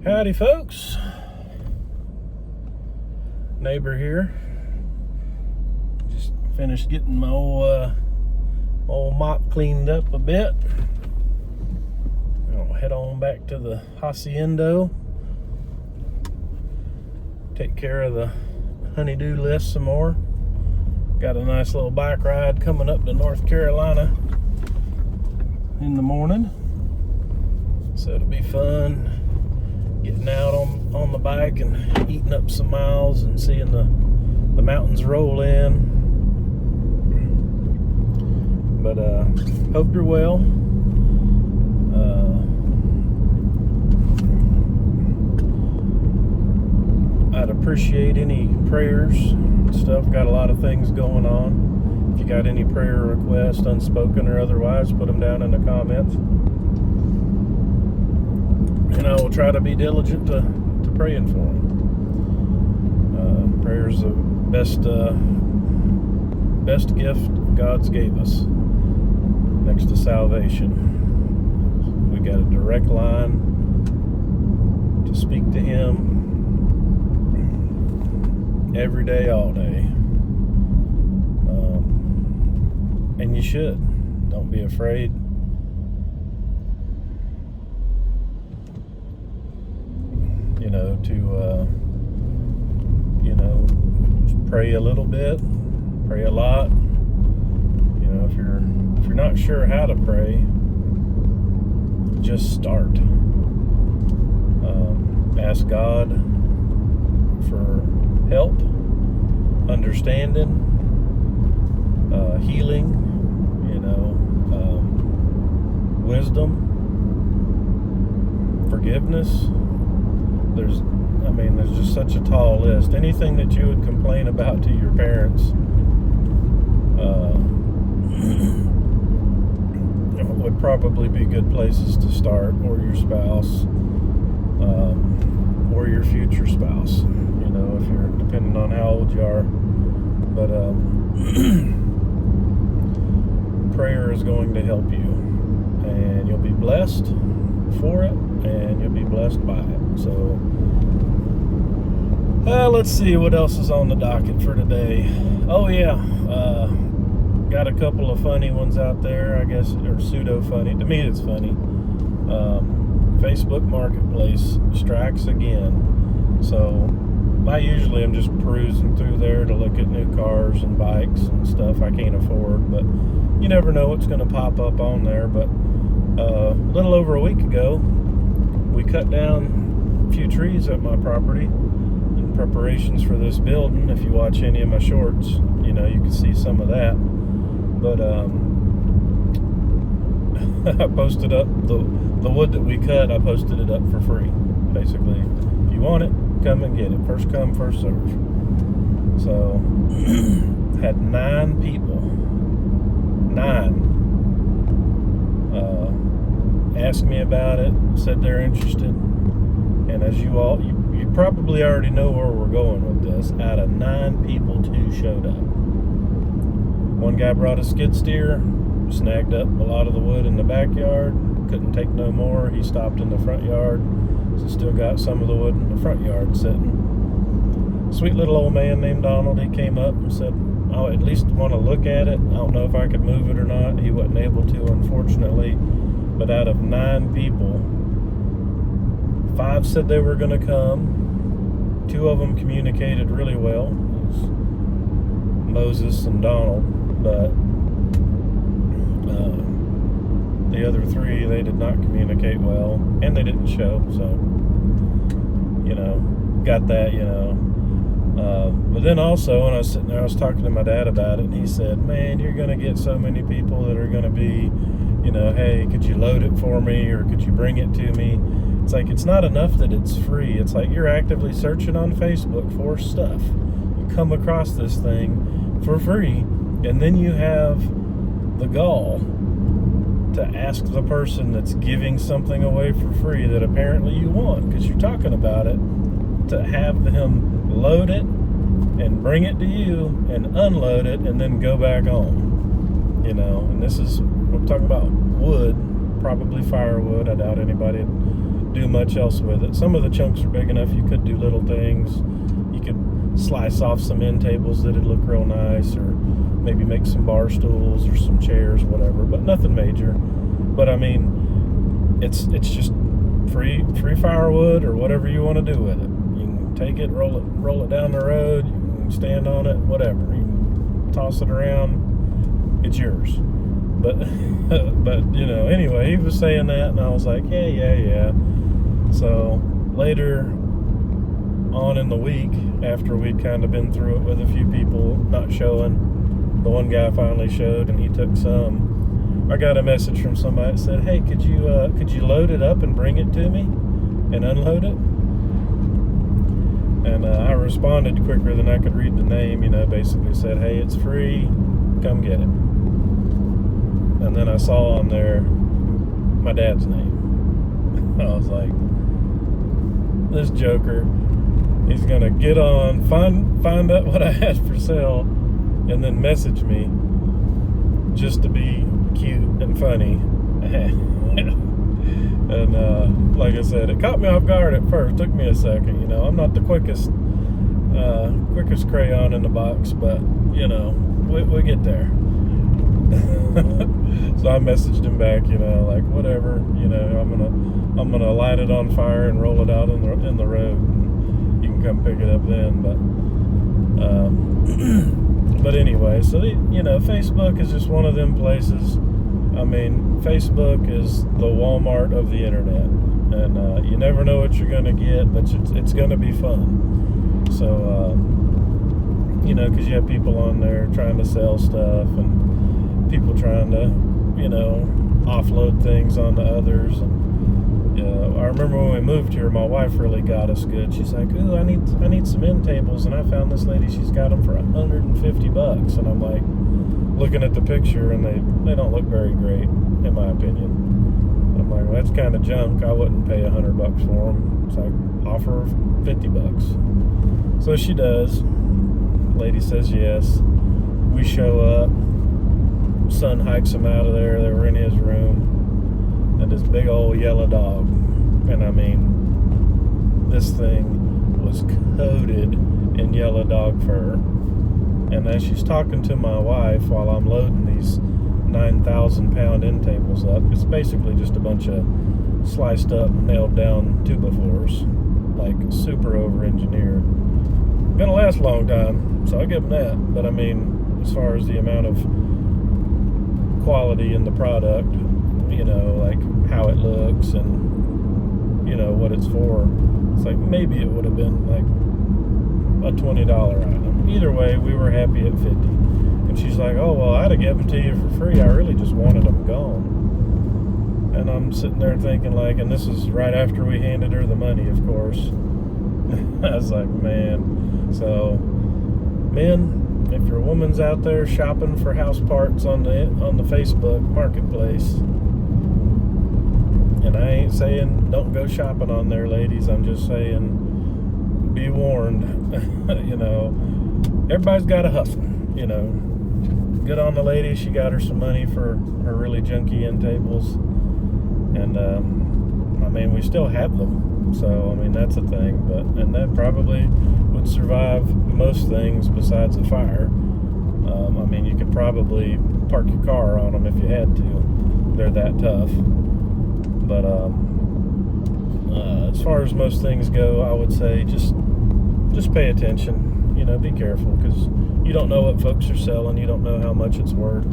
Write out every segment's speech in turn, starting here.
Howdy folks, neighbor here. Just finished getting my old mop cleaned up a bit. I'll head on back to the hacienda, take care of the honeydew list some more. Got a nice little bike ride coming up to North Carolina in the morning, so it'll be fun getting out on the bike and eating up some miles and seeing the mountains roll in. But hope you're well. I'd appreciate any prayers and stuff. Got a lot of things going on. If you got any prayer requests, unspoken or otherwise, put them down in the comments. And I will try to be diligent to praying for them. Prayer's the best gift God's gave us, next to salvation. We got a direct line to speak to Him every day, all day. And you should. Don't be afraid. To pray a little bit, pray a lot. If you're not sure how to pray, just start. Ask God for help, understanding, healing, wisdom, forgiveness. There's just such a tall list. Anything that you would complain about to your parents would probably be good places to start, or your spouse, or your future spouse, if you're, depending on how old you are. But prayer is going to help you, and you'll be blessed for it, and you'll be blessed by it. So let's see what else is on the docket for today. Oh yeah, got a couple of funny ones out there, I guess, or pseudo funny. To me it's funny. Facebook Marketplace strikes again. So I usually am just perusing through there to look at new cars and bikes and stuff I can't afford, but you never know what's going to pop up on there. But a little over a week ago, we cut down a few trees at my property in preparations for this building. If you watch any of my shorts, you can see some of that. But I posted up the wood that we cut. I posted it up for free. Basically, if you want it, come and get it. First come, first serve. So had 9 people, asked me about it, said they're interested. And as you probably already know where we're going with this. Out of 9 people, 2 showed up. One guy brought a skid steer, snagged up a lot of the wood in the backyard, couldn't take no more. He stopped in the front yard, so still got some of the wood in the front yard sitting. Sweet little old man named Donald, he came up and said, I at least want to look at it. I don't know if I could move it or not. He wasn't able to, unfortunately. But out of 9 people, 5 said they were going to come. 2 of them communicated really well. It was Moses and Donald. But the other 3, they did not communicate well, and they didn't show. So, got that, But then also, when I was sitting there, I was talking to my dad about it, and he said, man, you're going to get so many people that are going to be, hey, could you load it for me, or could you bring it to me? It's like, it's not enough that it's free. It's like you're actively searching on Facebook for stuff. You come across this thing for free, and then you have the gall to ask the person that's giving something away for free that apparently you want, because you're talking about it, to have them load it and bring it to you and unload it and then go back home. And this is, we're talking about wood, probably firewood. I doubt anybody do much else with it. Some of the chunks are big enough you could do little things. You could slice off some end tables that'd look real nice, or maybe make some bar stools or some chairs, whatever, but nothing major. But I mean, it's just free firewood or whatever you want to do with it. You can take it, roll it down the road, you can stand on it, whatever. You can toss it around, it's yours. But anyway, he was saying that, and I was like, yeah. So later on in the week, after we'd kind of been through it with a few people not showing, the one guy finally showed, and he took some. I got a message from somebody that said, hey, could you load it up and bring it to me and unload it? And I responded quicker than I could read the name, basically said, hey, it's free, come get it. And then I saw on there my dad's name. I was like, this joker, he's gonna get on, find out what I had for sale, and then message me just to be cute and funny. And like I said, it caught me off guard at first. Took me a second. I'm not the quickest crayon in the box, but we get there. So I messaged him back, like whatever, I'm gonna light it on fire and roll it out in the road, and you can come pick it up then. But anyway, so Facebook is just one of them places. I mean, Facebook is the Walmart of the internet, and you never know what you're gonna get, but it's gonna be fun. So because you have people on there trying to sell stuff, and people trying to offload things onto others. And I remember when we moved here, my wife really got us good. She's like, ooh, I need some end tables, and I found this lady, she's got them for $150. And I'm like, looking at the picture, and they don't look very great, in my opinion. I'm like, well, that's kind of junk. I wouldn't pay $100 for them. It's like, offer $50. So she does. Lady says yes. We show up. Son hikes them out of there. They were in his room, and this big old yellow dog. And I mean, this thing was coated in yellow dog fur. And as she's talking to my wife while I'm loading these 9,000-pound end tables up, it's basically just a bunch of sliced up, nailed down 2x4s, like super over-engineered. Gonna last a long time, so I give them that. But I mean, as far as the amount of quality in the product, like how it looks and what it's for, it's like maybe it would have been like a $20 item. Either way, we were happy at $50. And she's like, oh well, I'd have given them to you for free, I really just wanted them gone. And I'm sitting there thinking, like, and this is right after we handed her the money, of course. I was like, man. So men, if your woman's out there shopping for house parts on the Facebook marketplace, and I ain't saying don't go shopping on there, ladies, I'm just saying be warned. Everybody's got a hustle. Good on the lady, she got her some money for her really junky end tables, and I mean, we still have them, so I mean, that's a thing. And that probably would survive most things besides a fire. I mean, you could probably park your car on them if you had to. They're that tough. But as far as most things go, I would say just pay attention. Be careful, because you don't know what folks are selling. You don't know how much it's worth.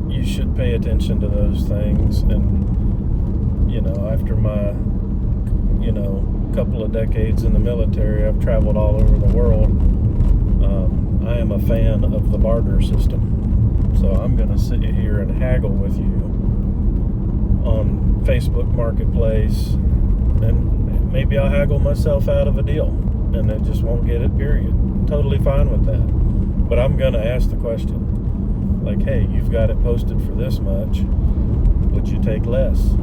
You should pay attention to those things. And after my couple of decades in the military, I've traveled all over the world. I am a fan of the barter system, so I'm going to sit here and haggle with you on Facebook Marketplace, and maybe I'll haggle myself out of a deal, and I just won't get it, period. Totally fine with that. But I'm going to ask the question, like, hey, you've got it posted for this much, would you take less?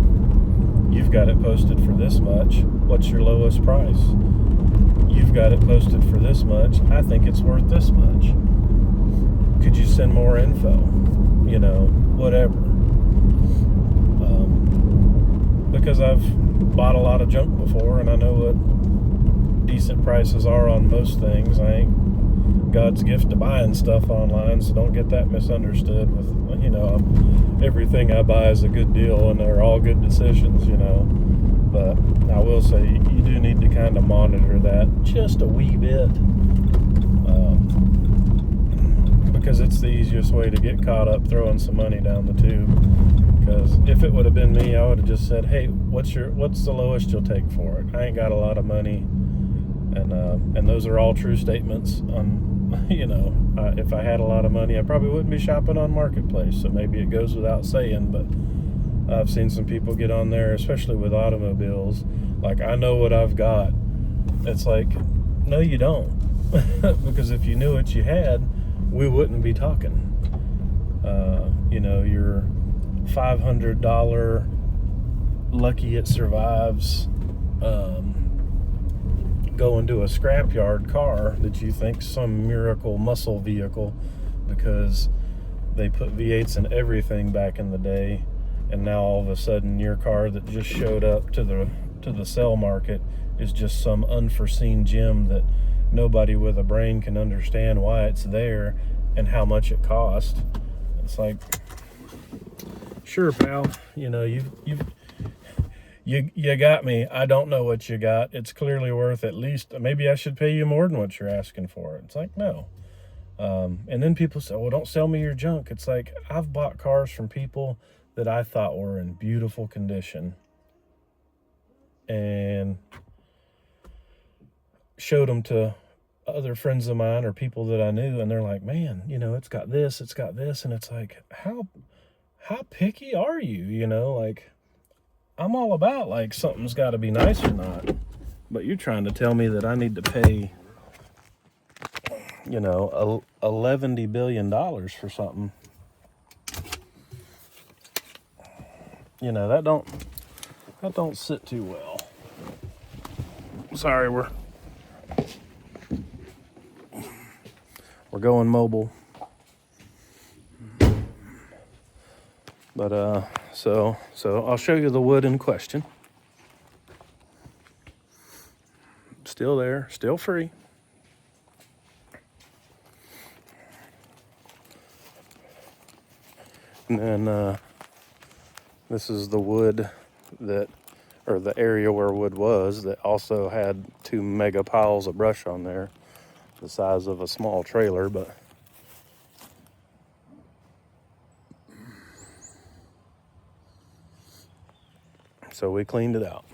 You've got it posted for this much, what's your lowest price? You've got it posted for this much, I think it's worth this much. Could you send more info? Whatever. because I've bought a lot of junk before, and I know what decent prices are on most things. I ain't God's gift to buying stuff online, so don't get that misunderstood. With, you know, everything I buy is a good deal, and they're all good decisions, you know. But I will say you do need to kind of monitor that just a wee bit, because it's the easiest way to get caught up throwing some money down the tube. Because if it would have been me, I would have just said, hey, what's the lowest you'll take for it? I ain't got a lot of money. And those are all true statements. You know, if I had a lot of money, I probably wouldn't be shopping on Marketplace. So maybe it goes without saying, but I've seen some people get on there, especially with automobiles, like, I know what I've got. It's like, no, you don't. Because if you knew what you had, we wouldn't be talking. You know, your $500 lucky it survives going to a scrapyard car that you think some miracle muscle vehicle, because they put V8s in everything back in the day, and now all of a sudden your car that just showed up to the sale market is just some unforeseen gem that nobody with a brain can understand why it's there and how much it cost. It's like, sure, pal, you know, you got me. I don't know what you got. It's clearly worth at least, maybe I should pay you more than what you're asking for. It's like, no. And then people say, well, don't sell me your junk. It's like, I've bought cars from people that I thought were in beautiful condition and showed them to other friends of mine or people that I knew, and they're like, man, you know, it's got this, and it's like, how picky are you? You know, like, I'm all about, like, something's got to be nice or not, but you're trying to tell me that I need to pay, you know, $11 billion for something. You know, that don't sit too well. Sorry, we're going mobile. But so I'll show you the wood in question. Still there, still free. And then this is the wood or the area where wood was, that also had 2 mega piles of brush on there, the size of a small trailer, but so we cleaned it out.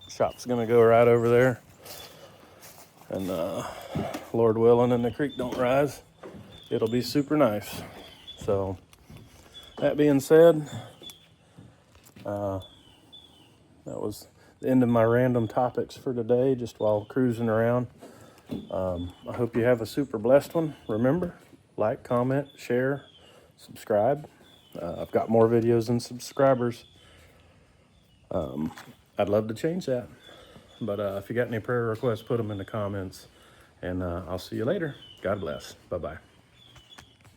Shop's gonna go right over there, and Lord willing and the creek don't rise, it'll be super nice. So that being said, that was the end of my random topics for today, just while cruising around. I hope you have a super blessed one. Remember, like, comment, share, subscribe. I've got more videos than subscribers. I'd love to change that. But if you got any prayer requests, put them in the comments. And I'll see you later. God bless. Bye-bye.